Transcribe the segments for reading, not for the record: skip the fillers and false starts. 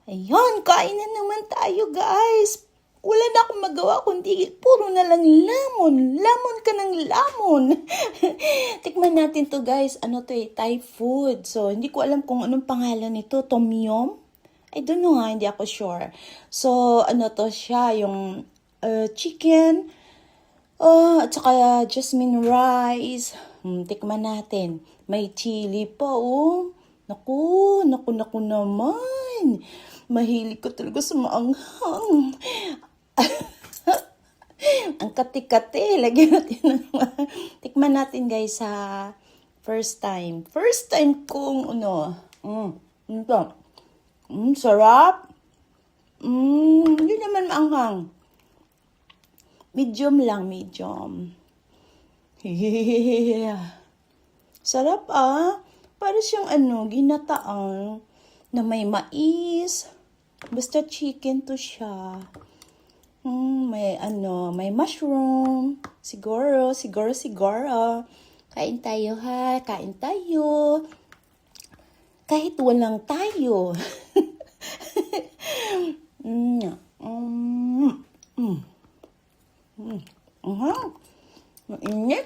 Ayun, kain na naman tayo guys. Wala na akong magawa kundi puro na lang lamon. Lamon ka ng lamon. Tikman natin to guys. Ano to Thai food. So, hindi ko alam kung anong pangalan nito. Tom Yum? I don't know hindi ako sure. So, ano to siya, yung chicken, at saka jasmine rice. Tikman natin. May chili pa, oh. Naku naman. Mahilig ko talaga sa maanghang. Ang kati-kati. Lagyan natin ng tikman natin guys sa first time. First time kong ito. Sarap. Hindi naman maanghang. Medium lang, medium. Sarap Para siyang ginataang na may mais. Basta chicken to siya. May mushroom. Siguro. Kain tayo ha. Kain tayo. Kahit walang tayo. Mainit.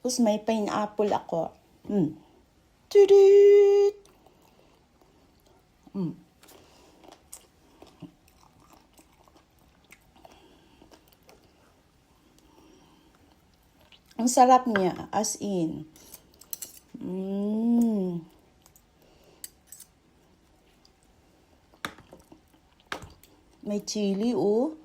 Tapos may pineapple ako. Tudut! Ang sarap niya, as in. May chili, oh.